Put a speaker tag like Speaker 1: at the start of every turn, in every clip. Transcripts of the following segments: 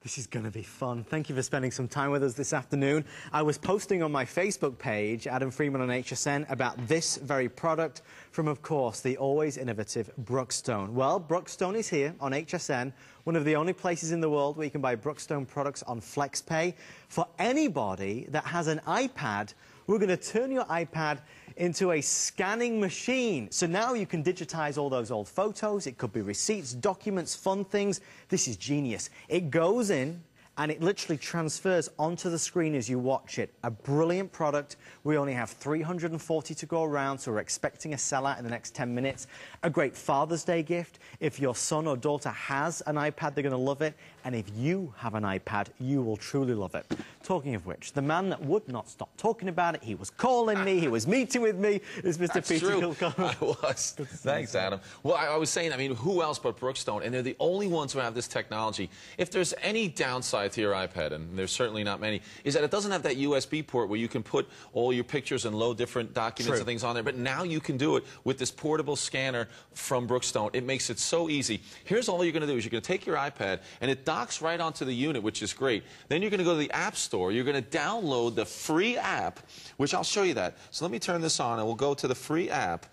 Speaker 1: This is going to be fun. Thank you for spending some time with us this afternoon. I was posting on my Facebook page, Adam Freeman on HSN, about this very product from, of course, the always innovative Brookstone. Well, Brookstone is here on HSN, one of the only places in the world where you can buy Brookstone products on FlexPay. For anybody that has an iPad, we're going to turn your iPad into a scanning machine. So now you can digitize all those old photos. It could be receipts, documents, fun things. This is genius. It goes in and it literally transfers onto the screen as you watch it. A brilliant product. We only have 340 to go around, so we're expecting a sellout in the next 10 minutes. A great Father's Day gift. If your son or daughter has an iPad, they're going to love it. And if you have an iPad, you will truly love it. Talking of which, the man that would not stop talking about it, he was calling me, he was meeting with me, is Mr. Peter Kilcoyne.
Speaker 2: I was. Thanks, Adam. Well, I was saying, I mean, who else but Brookstone? And they're the only ones who have this technology. If there's any downside to your iPad, and there's certainly not many, is that it doesn't have that USB port where you can put all your pictures and load different documents and things on there. But now you can do it with this portable scanner from Brookstone. It makes it so easy. Here's all you're going to do is you're going to take your iPad, and it docks right onto the unit, which is great. Then you're going to go to the App Store. You're going to download the free app, which I'll show you that. So let me turn this on, and we'll go to the free app.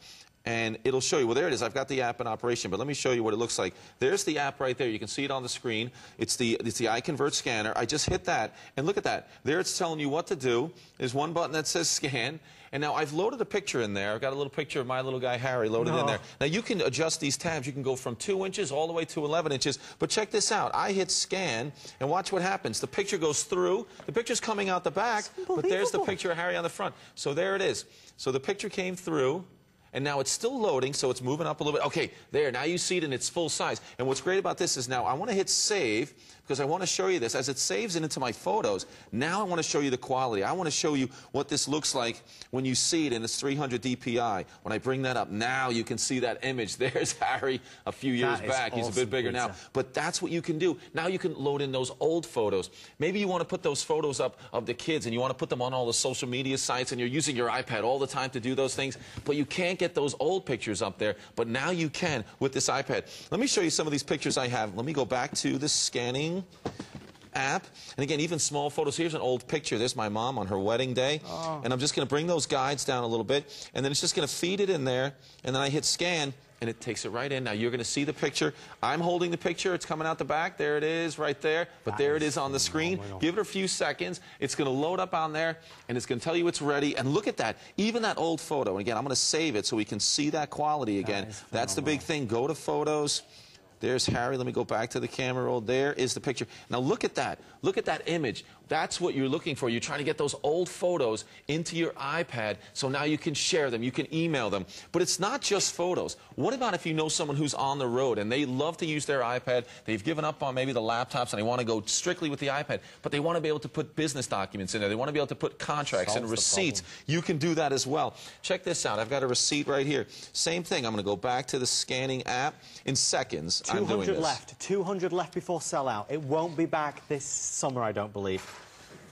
Speaker 2: And it'll show you, well, there it is. I've got the app in operation, but let me show you what it looks like. There's the app right there. You can see it on the screen. It's the iConvert scanner. I just hit that, and look at that. There it's telling you what to do. There's one button that says scan, and now I've loaded a picture in there. I've got a little picture of my little guy, Harry, loaded in there. Now, you can adjust these tabs. You can go from 2 inches all the way to 11 inches, but check this out. I hit scan, and watch what happens. The picture goes through. The picture's coming out the back, but there's the picture of Harry on the front. So there it is. So the picture came through. And now it's still loading, so it's moving up a little bit. Okay, there, now you see it in its full size. And what's great about this is now I want to hit save, because I want to show you this. As it saves it into my photos, now I want to show you the quality. I want to show you what this looks like when you see it in its 300 DPI. When I bring that up, now you can see that image. There's Harry a few years back. He's a bit bigger now. But that's what you can do. Now you can load in those old photos. Maybe you want to put those photos up of the kids, and you want to put them on all the social media sites, and you're using your iPad all the time to do those things, but you can't get those old pictures up there, but now you can with this iPad. Let me show you some of these pictures I have. Let me go back to the scanning app. And again, even small photos. Here's an old picture. There's my mom on her wedding day. And I'm just going to bring those guides down a little bit, and then it's just going to feed it in there, and then I hit scan, and it takes it right in. Now you're going to see the picture. I'm holding the picture. It's coming out the back. There it is right there. But there it is on the screen. Give it a few seconds. It's going to load up on there, and it's going to tell you it's ready. And look at that. Even that old photo. And again, I'm going to save it so we can see that quality again. That's the big thing. Go to Photos. There's Harry. Let me go back to the camera roll. There is the picture. Now look at that. Look at that image. That's what you're looking for. You're trying to get those old photos into your iPad, so now you can share them. You can email them. But it's not just photos. What about if you know someone who's on the road and they love to use their iPad, they've given up on maybe the laptops and they want to go strictly with the iPad, but they want to be able to put business documents in there. They want to be able to put contracts and receipts. You can do that as well. Check this out. I've got a receipt right here. Same thing. I'm going to go back to the scanning app in seconds.
Speaker 1: 200 left. 200 left before sellout. It won't be back this summer, I don't believe.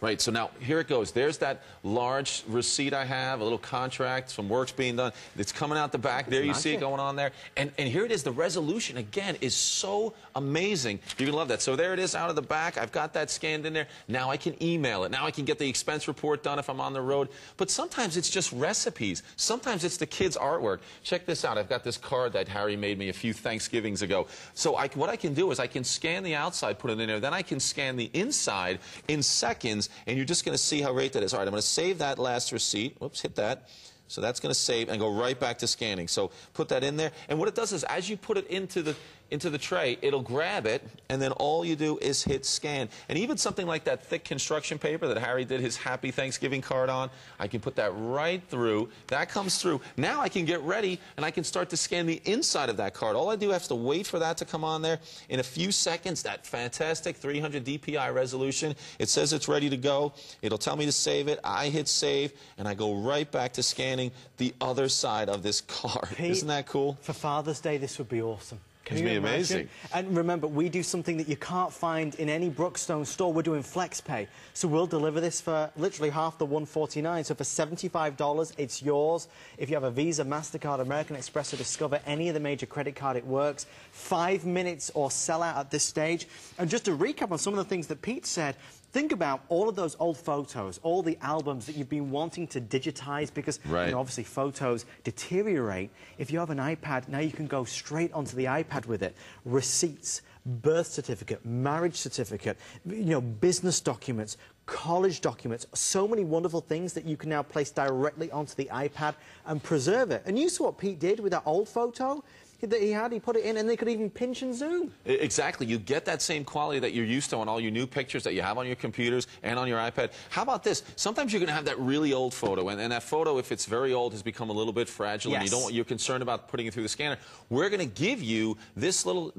Speaker 2: Right, so now here it goes. There's that large receipt I have, a little contract, some work's being done. It's coming out the back. There you see it going on there. And here it is. The resolution, again, is so amazing. You're going to love that. So there it is out of the back. I've got that scanned in there. Now I can email it. Now I can get the expense report done if I'm on the road. But sometimes it's just recipes. Sometimes it's the kids' artwork. Check this out. I've got this card that Harry made me a few Thanksgivings ago. So what I can do is I can scan the outside, put it in there. Then I can scan the inside in seconds. And you're just going to see how great that is. All right, I'm going to save that last receipt. Whoops, hit that. So that's going to save and go right back to scanning. So put that in there. And what it does is as you put it into the tray, it'll grab it, and then all you do is hit scan. And even something like that thick construction paper that Harry did his Happy Thanksgiving card on, I can put that right through. That comes through. Now I can get ready, and I can start to scan the inside of that card. All I do is to wait for that to come on there. In a few seconds, that fantastic 300 DPI resolution, it says it's ready to go. It'll tell me to save it. I hit save, and I go right back to scanning the other side of this card.
Speaker 1: Pete,
Speaker 2: isn't that cool?
Speaker 1: For Father's Day, this would be awesome.
Speaker 2: Can you imagine? Amazing.
Speaker 1: And remember, we do something that you can't find in any Brookstone store. We're doing FlexPay. So we'll deliver this for literally half the $149. So for $75, it's yours. If you have a Visa, MasterCard, American Express, or Discover, any of the major credit card, it works. 5 minutes or sell out at this stage. And just to recap on some of the things that Pete said, think about all of those old photos, all the albums that you've been wanting to digitize because, you know, obviously photos deteriorate. If you have an iPad, now you can go straight onto the iPad with it. Receipts, birth certificate, marriage certificate, you know, business documents, college documents, so many wonderful things that you can now place directly onto the iPad and preserve it. And you saw what Pete did with that old photo that he put it in, and they could even pinch and zoom.
Speaker 2: Exactly. You get that same quality that you're used to on all your new pictures that you have on your computers and on your iPad. How about this? Sometimes you're going to have that really old photo, and that photo, if it's very old, has become a little bit fragile, and you're concerned about putting it through the scanner. We're going to give you this little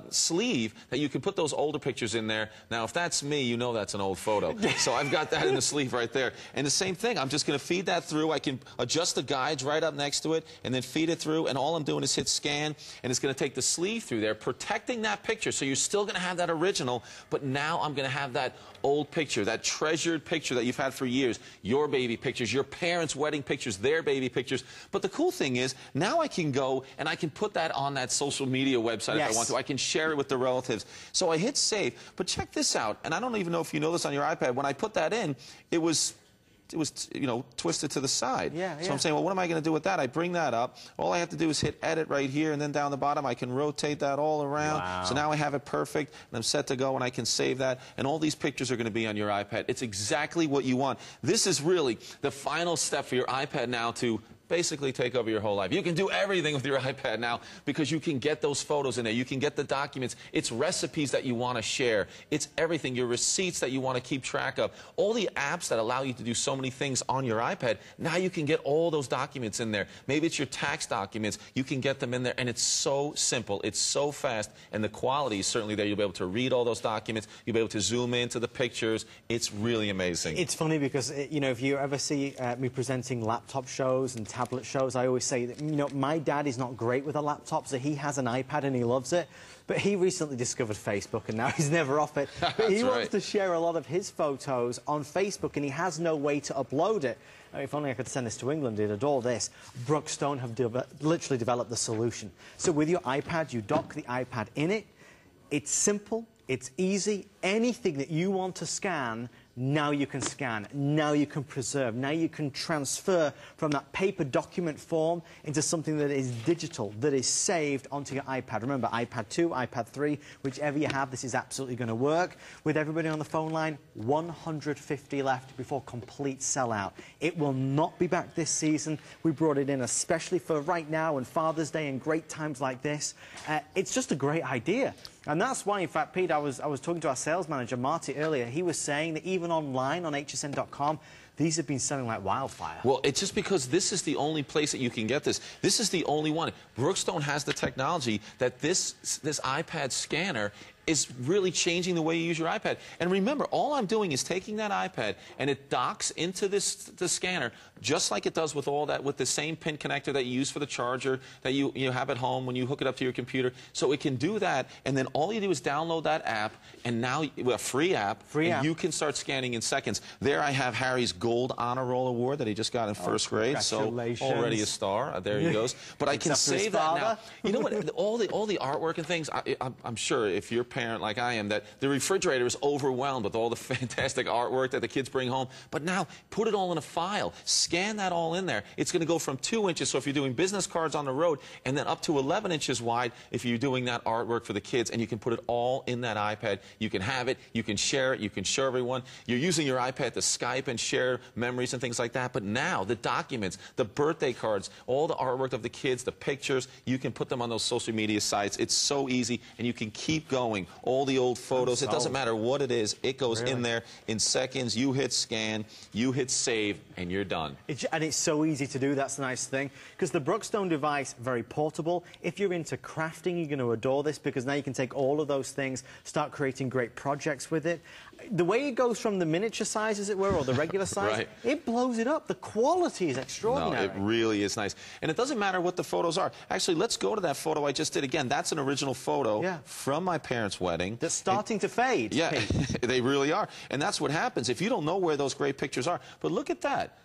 Speaker 2: sleeve that you can put those older pictures in there. Now, if that's me, you know that's an old photo. So I've got that in the sleeve right there. And the same thing, I'm just going to feed that through. I can adjust the guides right up next to it, and then feed it through, and all I'm doing is hit scan. And it's going to take the sleeve through there, protecting that picture. So you're still going to have that original, but now I'm going to have that old picture, that treasured picture that you've had for years, your baby pictures, your parents' wedding pictures, their baby pictures. But the cool thing is, now I can go and I can put that on that social media website if I want to. I can share it with the relatives. So I hit save, but check this out. And I don't even know if you know this on your iPad. When I put that in, it was, you know, twisted to the side. So I'm saying, well, what am I going to do with that? I bring that up. All I have to do is hit edit right here, and then down the bottom, I can rotate that all around. So now I have it perfect, and I'm set to go, and I can save that. And all these pictures are going to be on your iPad. It's exactly what you want. This is really the final step for your iPad now to basically take over your whole life. You can do everything with your iPad now because you can get those photos in there. You can get the documents. It's recipes that you want to share. It's everything. Your receipts that you want to keep track of. All the apps that allow you to do so many things on your iPad. Now you can get all those documents in there. Maybe it's your tax documents. You can get them in there, and it's so simple. It's so fast, and the quality is certainly there. You'll be able to read all those documents. You'll be able to zoom into the pictures. It's really amazing.
Speaker 1: It's funny because, you know, if you ever see me presenting laptop shows and tablet shows, I always say that, you know, my dad is not great with a laptop, so he has an iPad and he loves it. But he recently discovered Facebook, and now he's never off it. But he wants to share a lot of his photos on Facebook, and he has no way to upload it. If only I could send this to England, he'd adore this. Brookstone have literally developed the solution. So with your iPad, you dock the iPad in it. It's simple, it's easy. Anything that you want to scan, now you can scan, now you can preserve, now you can transfer from that paper document form into something that is digital, that is saved onto your iPad. Remember, iPad 2, iPad 3, whichever you have, this is absolutely going to work. With everybody on the phone line, 150 left before complete sellout. It will not be back this season. We brought it in especially for right now and Father's Day and great times like this. It's just a great idea. And that's why, in fact, Pete, I was talking to our sales manager, Marty, earlier. He was saying that even online on hsn.com, these have been selling like wildfire.
Speaker 2: Well, it's just because this is the only place that you can get this. This is the only one. Brookstone has the technology that this iPad scanner is really changing the way you use your iPad. And remember, all I'm doing is taking that iPad and it docks into the scanner just like it does with all that, with the same pin connector that you use for the charger that you have at home when you hook it up to your computer. So it can do that, and then all you do is download that app, and now a free app, you can start scanning in seconds. There I have Harry's Gold Honor Roll Award that he just got in first grade, so already a star. There he goes. But I can save that now. You know what? All the artwork and things. I'm sure if you're parent like I am, that the refrigerator is overwhelmed with all the fantastic artwork that the kids bring home. But now, put it all in a file. Scan that all in there. It's going to go from 2 inches, so if you're doing business cards on the road, and then up to 11 inches wide if you're doing that artwork for the kids, and you can put it all in that iPad. You can have it, you can share it, you can show everyone. You're using your iPad to Skype and share memories and things like that. But now, the documents, the birthday cards, all the artwork of the kids, the pictures, you can put them on those social media sites. It's so easy, and you can keep going. All the old photos, it doesn't matter what it is, it goes in there in seconds. You hit scan, you hit save, and you're done.
Speaker 1: And it's so easy to do, that's the nice thing. Because the Brookstone device, very portable. If you're into crafting, you're going to adore this, because now you can take all of those things, start creating great projects with it. The way it goes from the miniature size, as it were, or the regular size,
Speaker 2: Right.
Speaker 1: It blows it up. The quality is extraordinary.
Speaker 2: No, it really is nice. And it doesn't matter what the photos are. Actually, let's go to that photo I just did. Again, that's an original photo from my parents' wedding.
Speaker 1: That's starting to fade.
Speaker 2: Yeah, they really are. And that's what happens if you don't know where those great pictures are. But look at that.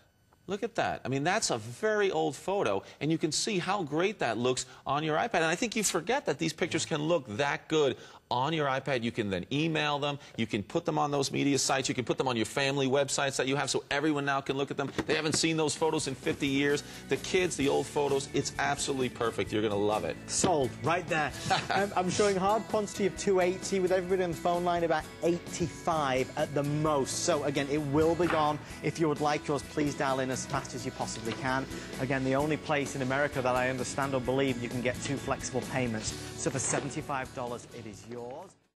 Speaker 2: Look at that. I mean, that's a very old photo, and you can see how great that looks on your iPad. And I think you forget that these pictures can look that good on your iPad. You can then email them. You can put them on those media sites. You can put them on your family websites that you have so everyone now can look at them. They haven't seen those photos in 50 years. The kids, the old photos, it's absolutely perfect. You're going to love it.
Speaker 1: Sold. Right there. I'm showing hard quantity of 280 with everybody on the phone line about 85 at the most. So, again, it will be gone. If you would like yours, please dial in as fast as you possibly can. Again, the only place in America that I understand or believe you can get 2 flexible payments. So for $75, it is yours.